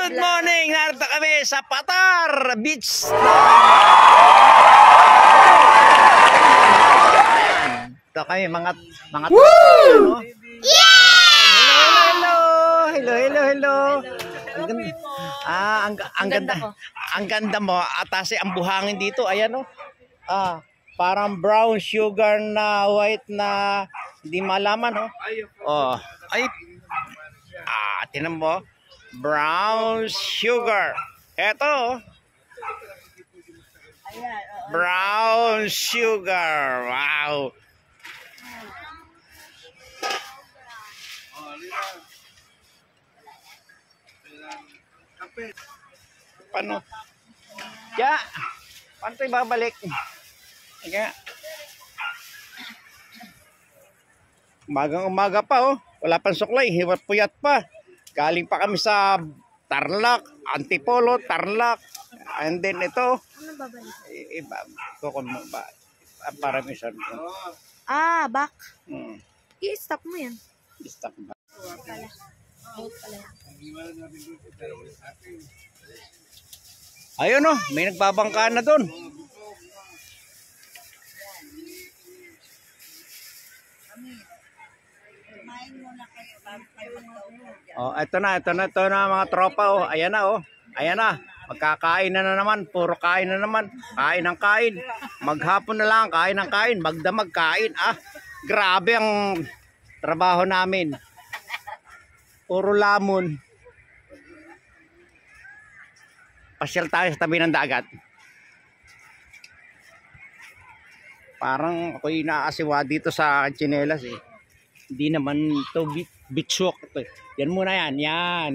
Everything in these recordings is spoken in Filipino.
Good morning! Narito kami sa Patar Beach. Ito kami mga Woo! Hello! Hello! Ang ganda mo at kasi ang buhangin dito, ayan oh. Parang brown sugar na white na hindi malaman oh. Oh, ay. Tinan mo. Brown sugar. Eto. Brown sugar. Wow. Paano? Ya. Paano tayo babalik? Kaya. Umaga pa oh. Wala pang suklay. Hiwat puyat pa. Galing pa kami sa Tarlac, Antipolo, Tarlac. And then ito. Ano babalik? Paramisan. Back. I-stop mo yan. I-stop ba? Ayun oh, may nagbabangka na doon. Oh, ito na mga tropa oh. Ayan na oh. Ayan na. Magkakain na naman, puro kain na naman. Kain ng kain. Maghapon na lang kain ng kain, magdamag kain. Grabe ang trabaho namin. Puro lamon. Pasyal tayo sa tabi ng dagat. Parang ako'y naasiwa dito sa tsinelas eh. Hindi naman ito beach walk ito. Yan muna yan.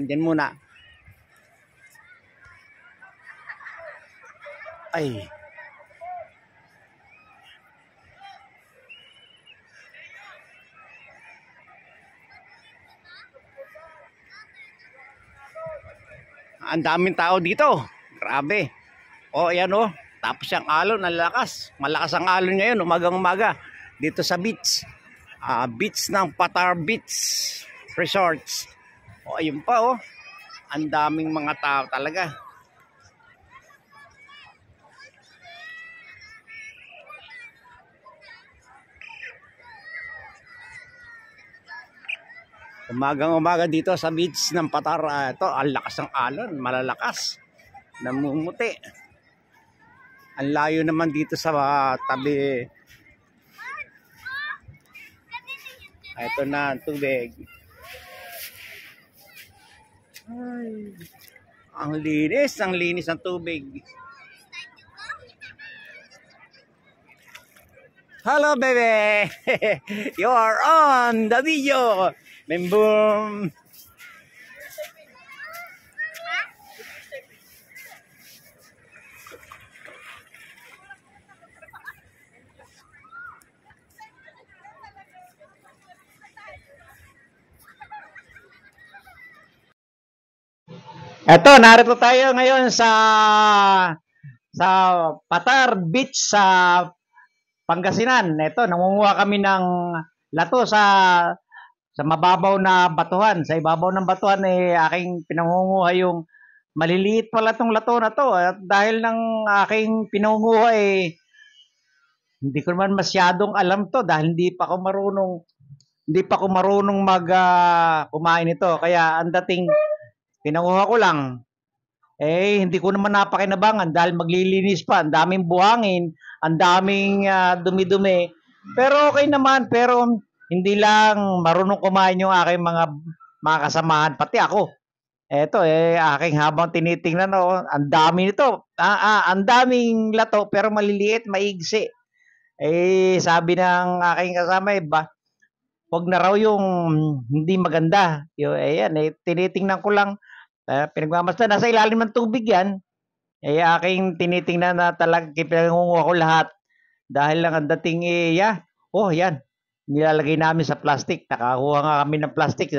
Yan muna. Ay. Ang daming tao dito. Grabe. Oh, ayan oh. Tapos yung alon, nalakas. Malakas ang alon ngayon, umagang-umaga. Dito sa beach. Beach ng Patar Beach Resorts. O ayun pa oh. Ang daming mga tao talaga. Umagang-umaga dito sa beach ng Patar. Ito, ang lakas ng alon, malalakas. Namumuti. Ang layo naman dito sa tabi. Ito na ang tubig. Ay, ang linis ng tubig. Hello baby. You are on the video. Boom. Eto, narito tayo ngayon sa Patar Beach sa Pangasinan. Eto, nangunguha kami ng lato sa mababaw na batuhan. Sa ibabaw ng batuhan aking pinangunguha yung maliliit pala tong lato na to. At dahil ng aking pinangunguha hindi ko naman masyadong alam to dahil hindi pa ako marunong kumain ito. Kaya ang dating pinanguha ko lang, hindi ko naman napakinabangan dahil maglilinis pa. Ang daming buhangin, ang daming dumi-dumi. Pero okay naman, pero hindi lang marunong kumain yung aking mga kasamahan, pati ako. Eto, aking habang tinitingnan, ang dami nito. Ang daming lato, pero maliliit, maigsi. Sabi ng aking kasama, wag na raw yung hindi maganda. Tinitingnan ko lang, pinagmamasdan, nasa ilalim ng tubig yan. Aking tinitingnan na talagang pinangunguha ko lahat. Dahil lang ang dating yan. Nilalagay namin sa plastic. Nakakuha nga kami ng plastic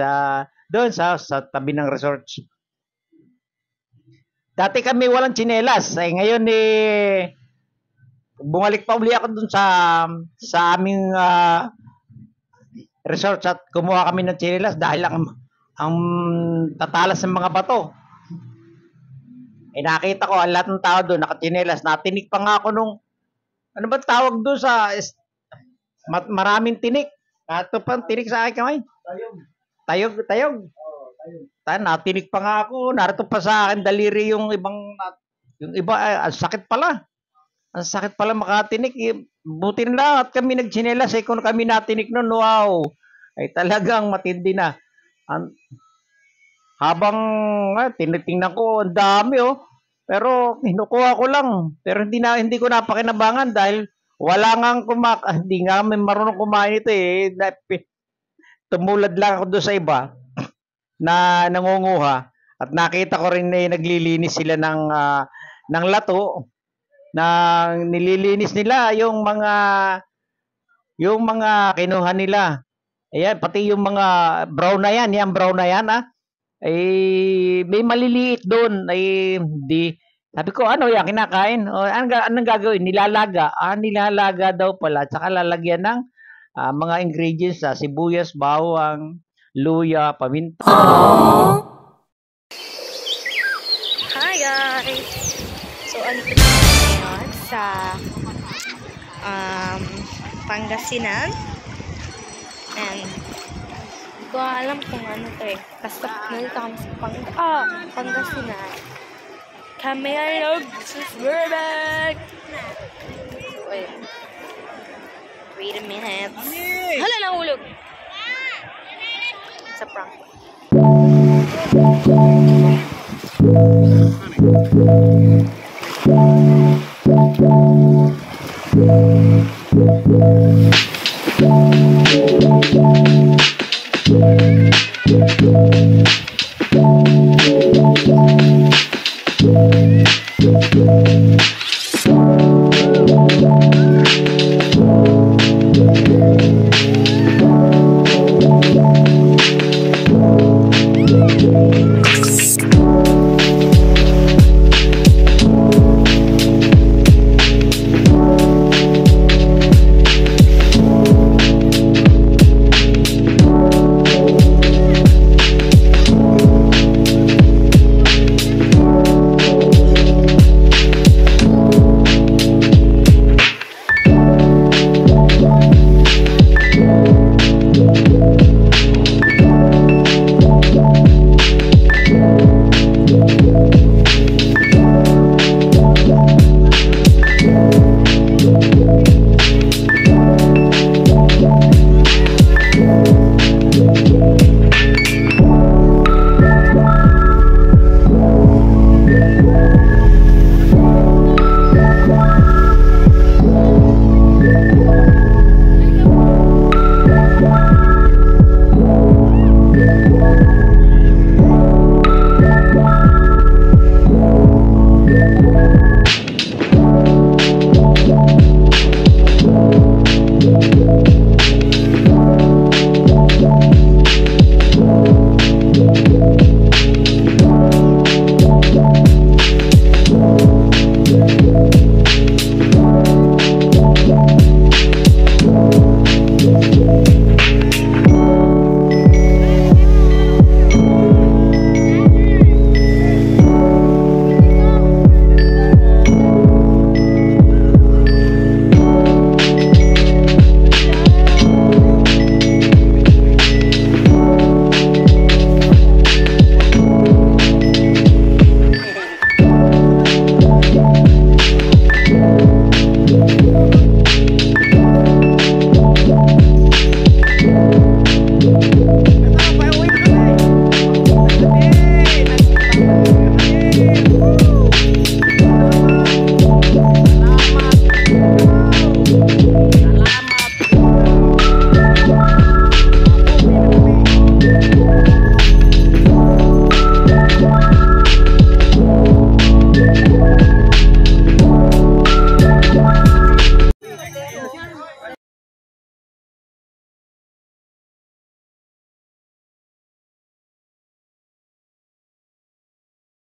doon sa tabi ng resort. Dati kami walang tsinelas. Ngayon bumalik pa uli ako doon sa aming resort at kumuha kami ng tsinelas dahil ang tatalas ng mga bato. nakita ko, ang lahat ng tao doon, nakachinelas. Natinik pa nga ako nung, ano ba tawag doon sa, maraming tinik. Ito pa, tinik sa akin kamay. Tayog. Natinik pa nga ako. Narito pa sa akin daliri yung iba, ang sakit pala. Ang sakit pala makatinik. Buti na at kami nagchinelas. Kung kami natinik nun, wow. Ay talagang matindi na. Habang tinitingnan ko, ang dami Pero hinukuha ko lang. Pero hindi ko napakinabangan dahil wala hindi nga marunong kumain ito Tumulad lang ako doon sa iba na nangunguha at nakita ko rin naglilinis sila ng lato na nililinis nila yung mga kinuha nila. Ayan, pati yung mga brown na yan may maliliit doon sabi ko ano yan kinakain anong gagawin nilalaga daw pala tsaka lalagyan ng mga ingredients sibuyas, bawang, luya, paminta. Hi guys! So, andito na ngayon sa Pangasinan. And hindi ko alam kung ano to Basta nalita kami sa Pangasinan. Kami alog sa Swerback! So, ayun. Wait a minute. Hala, nahulog! Sa prank.